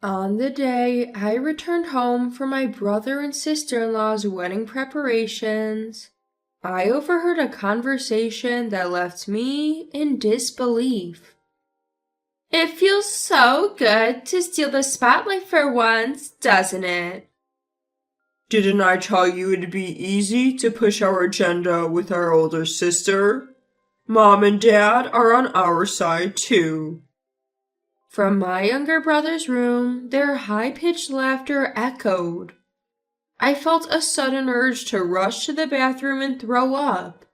On the day I returned home from my brother and sister-in-law's wedding preparations, I overheard a conversation that left me in disbelief. It feels so good to steal the spotlight for once, doesn't it? Didn't I tell you it'd be easy to push our agenda with our older sister? Mom and Dad are on our side too. From my younger brother's room, their high-pitched laughter echoed. I felt a sudden urge to rush to the bathroom and throw up.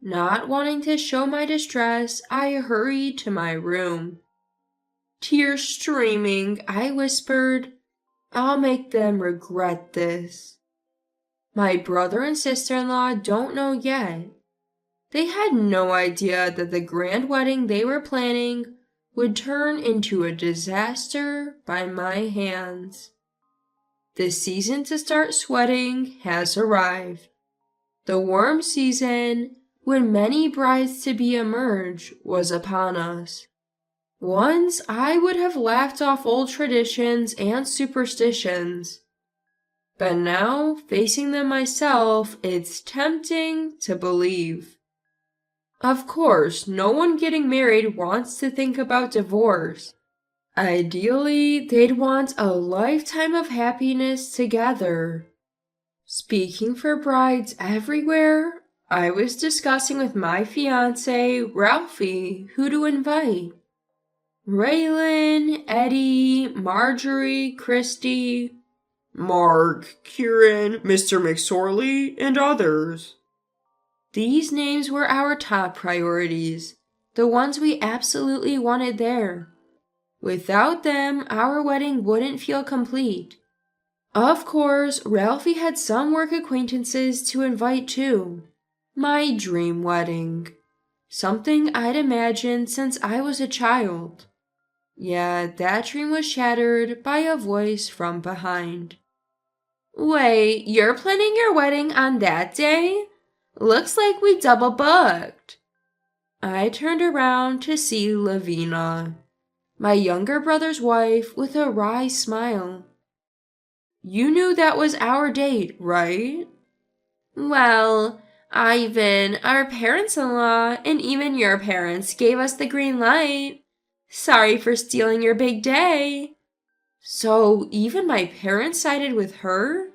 Not wanting to show my distress, I hurried to my room. Tears streaming, I whispered, "I'll make them regret this." My brother and sister-in-law don't know yet. They had no idea that the grand wedding they were planning would turn into a disaster by my hands. The season to start sweating has arrived. The warm season, when many brides-to-be emerge, was upon us. Once I would have laughed off old traditions and superstitions, but now, facing them myself, it's tempting to believe. Of course, no one getting married wants to think about divorce. Ideally, they'd want a lifetime of happiness together. Speaking for brides everywhere, I was discussing with my fiancé, Ralphie, who to invite. Raylan, Eddie, Marjorie, Christy, Mark, Kieran, Mr. McSorley, and others. These names were our top priorities, the ones we absolutely wanted there. Without them, our wedding wouldn't feel complete. Of course, Ralphie had some work acquaintances to invite too. My dream wedding. Something I'd imagined since I was a child. Yet that dream was shattered by a voice from behind. Wait, you're planning your wedding on that day? Looks like we double booked. I turned around to see Lavina, my younger brother's wife, with a wry smile. You knew that was our date, right? Well, Ivan, our parents-in-law, and even your parents gave us the green light. Sorry for stealing your big day. So even my parents sided with her?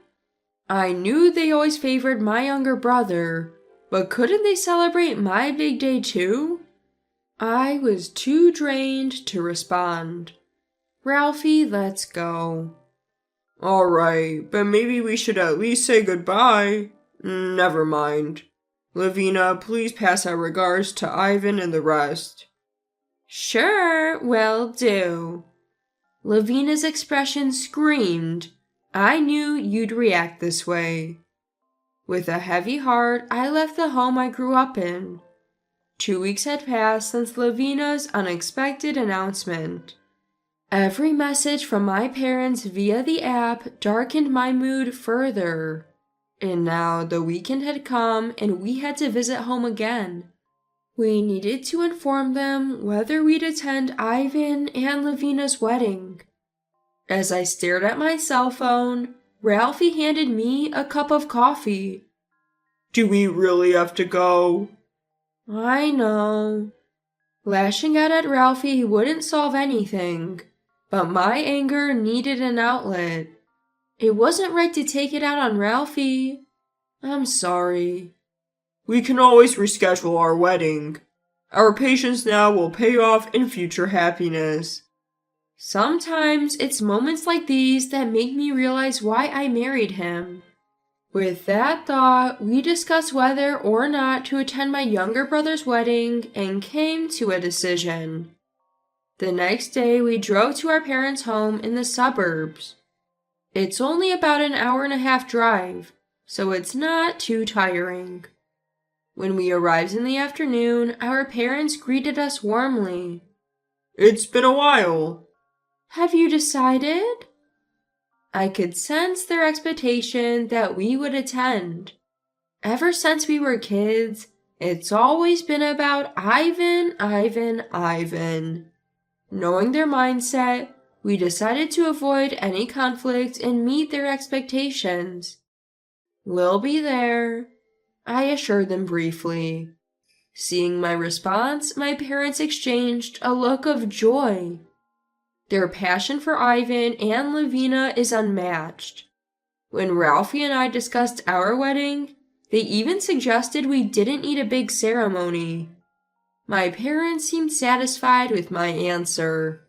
I knew they always favored my younger brother, but couldn't they celebrate my big day too? I was too drained to respond. Ralphie, let's go. Alright, but maybe we should at least say goodbye. Never mind. Lavina, please pass our regards to Ivan and the rest. Sure, will do. Lavina's expression screamed, I knew you'd react this way. With a heavy heart, I left the home I grew up in. 2 weeks had passed since Lavina's unexpected announcement. Every message from my parents via the app darkened my mood further. And now the weekend had come and we had to visit home again. We needed to inform them whether we'd attend Ivan and Lavina's wedding. As I stared at my cell phone, Ralphie handed me a cup of coffee. Do we really have to go? I know. Lashing out at Ralphie wouldn't solve anything, but my anger needed an outlet. It wasn't right to take it out on Ralphie. I'm sorry. We can always reschedule our wedding. Our patience now will pay off in future happiness. Sometimes it's moments like these that make me realize why I married him. With that thought, we discussed whether or not to attend my younger brother's wedding and came to a decision. The next day, we drove to our parents' home in the suburbs. It's only about an hour-and-a-half drive, so it's not too tiring. When we arrived in the afternoon, our parents greeted us warmly. It's been a while. Have you decided? I could sense their expectation that we would attend. Ever since we were kids, it's always been about Ivan, Ivan, Ivan. Knowing their mindset, We decided to avoid any conflict and meet their expectations. "We'll be there," I assured them briefly. Seeing my response, my parents exchanged a look of joy. Their passion for Ivan and Lavina is unmatched. When Ralphie and I discussed our wedding, they even suggested we didn't need a big ceremony. My parents seemed satisfied with my answer.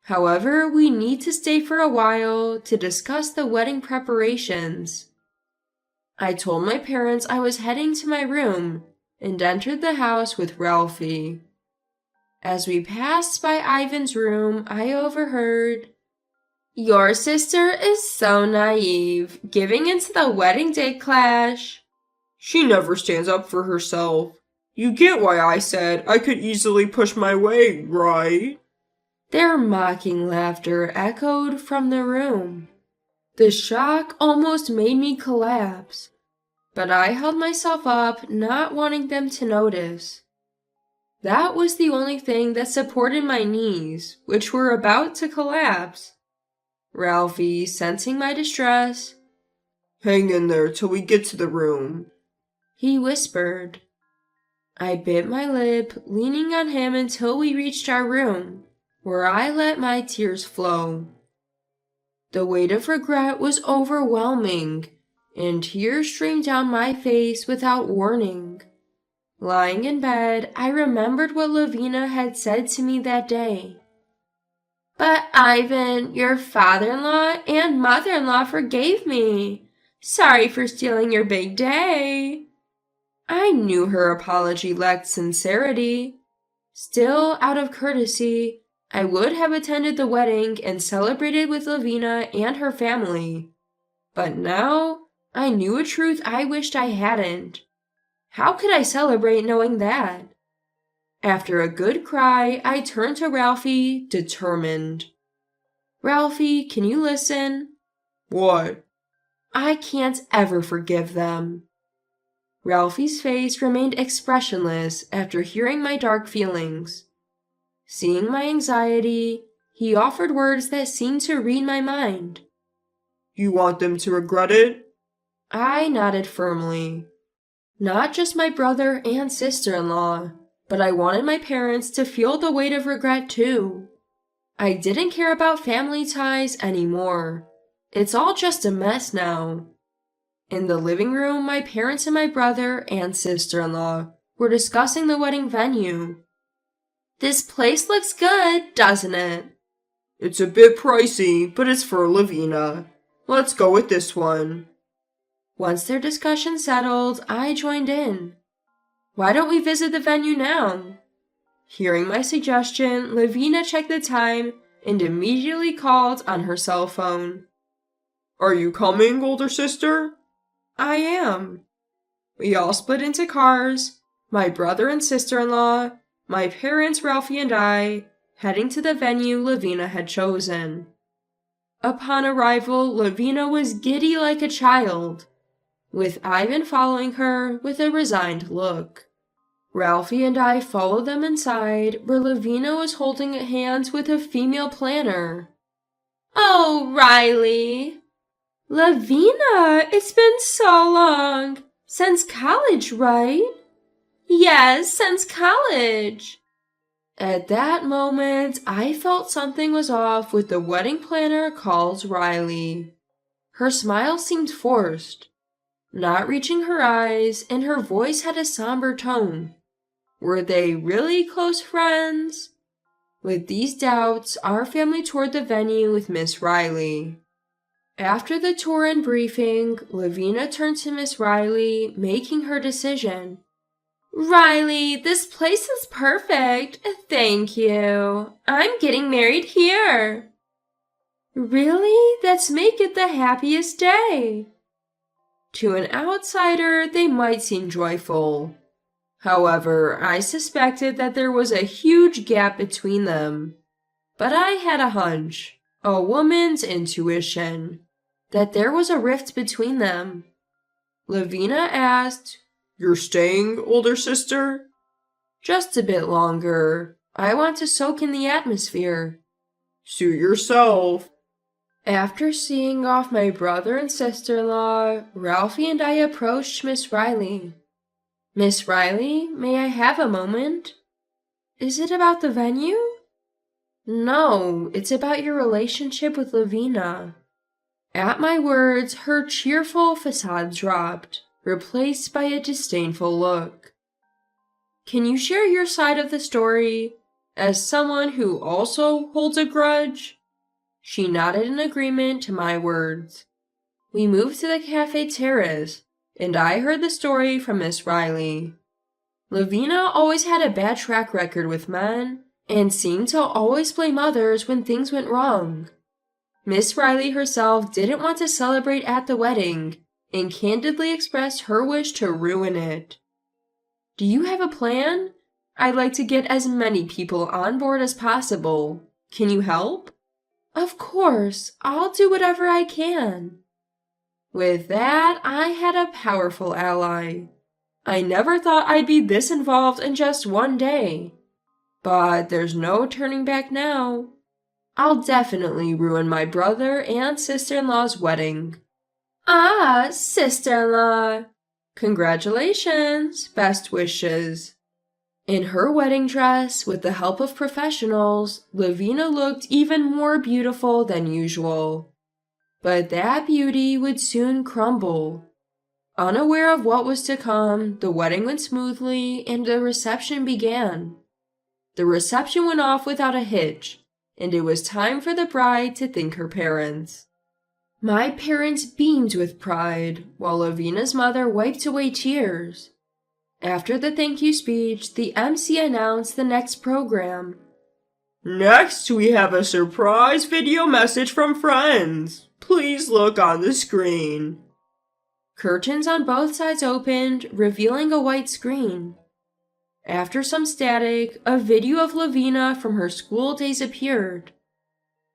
However, we need to stay for a while to discuss the wedding preparations. I told my parents I was heading to my room and entered the house with Ralphie. As we passed by Ivan's room, I overheard, "Your sister is so naive, giving into the wedding day clash." She never stands up for herself. You get why I said I could easily push my way, right? Their mocking laughter echoed from the room. The shock almost made me collapse, but I held myself up, not wanting them to notice. That was the only thing that supported my knees, which were about to collapse. Ralphie, sensing my distress, "Hang in there till we get to the room," he whispered. I bit my lip, leaning on him until we reached our room, where I let my tears flow. The weight of regret was overwhelming, and tears streamed down my face without warning. Lying in bed, I remembered what Lavina had said to me that day. "But Ivan, your father-in-law and mother-in-law forgave me. Sorry for stealing your big day." I knew her apology lacked sincerity. Still, out of courtesy, I would have attended the wedding and celebrated with Lavina and her family. But now, I knew a truth I wished I hadn't. How could I celebrate knowing that? After a good cry, I turned to Ralphie, determined. "Ralphie, can you listen?" "What?" "I can't ever forgive them." Ralphie's face remained expressionless after hearing my dark feelings. Seeing my anxiety, he offered words that seemed to read my mind. "You want them to regret it?" I nodded firmly. Not just my brother and sister-in-law, but I wanted my parents to feel the weight of regret too. I didn't care about family ties anymore. It's all just a mess now. In the living room, my parents and my brother and sister-in-law were discussing the wedding venue. "This place looks good, doesn't it?" "It's a bit pricey, but it's for Lavina. Let's go with this one." Once their discussion settled, I joined in. "Why don't we visit the venue now?" Hearing my suggestion, Lavina checked the time and immediately called on her cell phone. "Are you coming, older sister?" "I am." We all split into cars, my brother and sister-in-law, my parents, Ralphie, and I, heading to the venue Lavina had chosen. Upon arrival, Lavina was giddy like a child, with Ivan following her with a resigned look. Ralphie and I followed them inside, where Lavina was holding hands with a female planner. "Oh, Riley!" "Lavina, it's been so long. Since college, right?" "Yes, since college." At that moment, I felt something was off with the wedding planner called Riley. Her smile seemed forced, not reaching her eyes, and her voice had a somber tone. Were they really close friends? With these doubts, our family toured the venue with Miss Riley. After the tour and briefing, Lavina turned to Miss Riley, making her decision. "Riley, this place is perfect. Thank you. I'm getting married here." "Really? Let's make it the happiest day." To an outsider, they might seem joyful. However, I suspected that there was a huge gap between them. But I had a hunch, a woman's intuition, that there was a rift between them. Lavina asked, "You're staying, older sister?" "Just a bit longer. I want to soak in the atmosphere." Suit yourself. After seeing off my brother and sister-in-law, Ralphie and I approached Miss Riley. Miss Riley, may I have a moment? Is it about the venue? No, it's about your relationship with Lavina. At my words, her cheerful facade dropped, replaced by a disdainful look. Can you share your side of the story, as someone who also holds a grudge? She nodded in agreement to my words. We moved to the cafe terrace, and I heard the story from Miss Riley. Lavina always had a bad track record with men, and seemed to always blame others when things went wrong. Miss Riley herself didn't want to celebrate at the wedding, and candidly expressed her wish to ruin it. Do you have a plan? I'd like to get as many people on board as possible. Can you help? Of course, I'll do whatever I can. With that, I had a powerful ally. I never thought I'd be this involved in just one day. But there's no turning back now. I'll definitely ruin my brother and sister-in-law's wedding. Ah, sister-in-law. Congratulations, best wishes. In her wedding dress, with the help of professionals, Lavina looked even more beautiful than usual. But that beauty would soon crumble. Unaware of what was to come, the wedding went smoothly and the reception began. The reception went off without a hitch, and it was time for the bride to thank her parents. My parents beamed with pride, while Lavina's mother wiped away tears. After the thank you speech, the MC announced the next program. Next, we have a surprise video message from friends. Please look on the screen. Curtains on both sides opened, revealing a white screen. After some static, a video of Lavina from her school days appeared.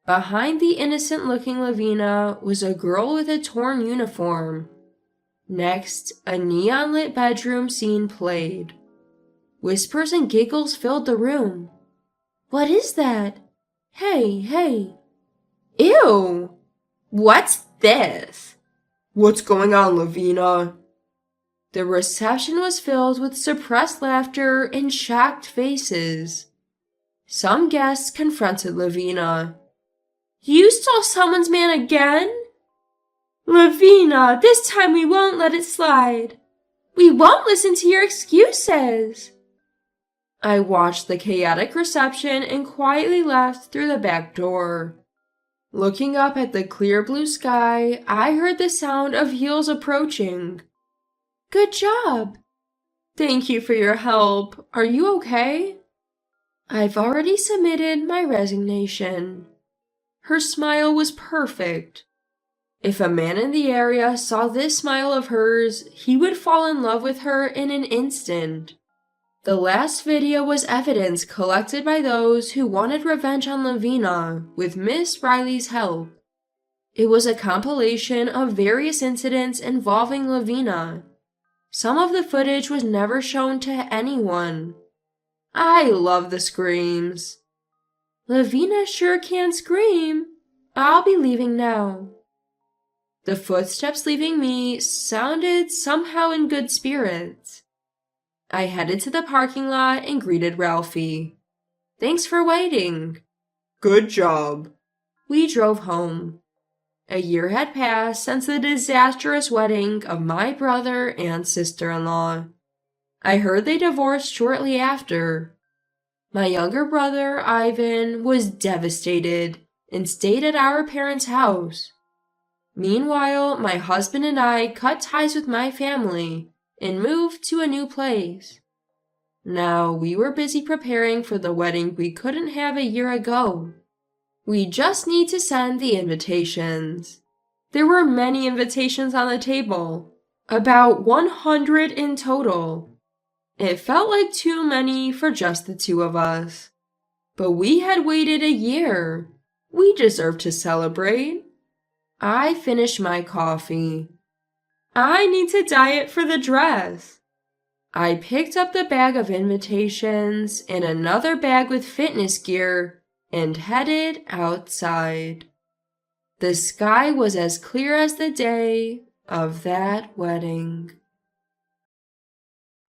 Behind the innocent-looking Lavina was a girl with a torn uniform. Next, a neon-lit bedroom scene played. Whispers and giggles filled the room. What is that? Hey. Ew! What's this? What's going on, Lavina? The reception was filled with suppressed laughter and shocked faces. Some guests confronted Lavina. You stole someone's man again? Lavina, this time we won't let it slide. We won't listen to your excuses. I watched the chaotic reception and quietly left through the back door. Looking up at the clear blue sky, I heard the sound of heels approaching. Good job. Thank you for your help. Are you okay? I've already submitted my resignation. Her smile was perfect. If a man in the area saw this smile of hers, he would fall in love with her in an instant. The last video was evidence collected by those who wanted revenge on Lavina with Miss Riley's help. It was a compilation of various incidents involving Lavina. Some of the footage was never shown to anyone. I love the screams. Lavina sure can scream. I'll be leaving now. The footsteps leaving me sounded somehow in good spirits. I headed to the parking lot and greeted Ralphie. Thanks for waiting. Good job. We drove home. A year had passed since the disastrous wedding of my brother and sister-in-law. I heard they divorced shortly after. My younger brother, Ivan, was devastated and stayed at our parents' house. Meanwhile, my husband and I cut ties with my family and moved to a new place. Now, we were busy preparing for the wedding we couldn't have a year ago. We just need to send the invitations. There were many invitations on the table, about 100 in total. It felt like too many for just the two of us. But we had waited a year. We deserved to celebrate. I finished my coffee. I need to diet for the dress. I picked up the bag of invitations and another bag with fitness gear and headed outside. The sky was as clear as the day of that wedding.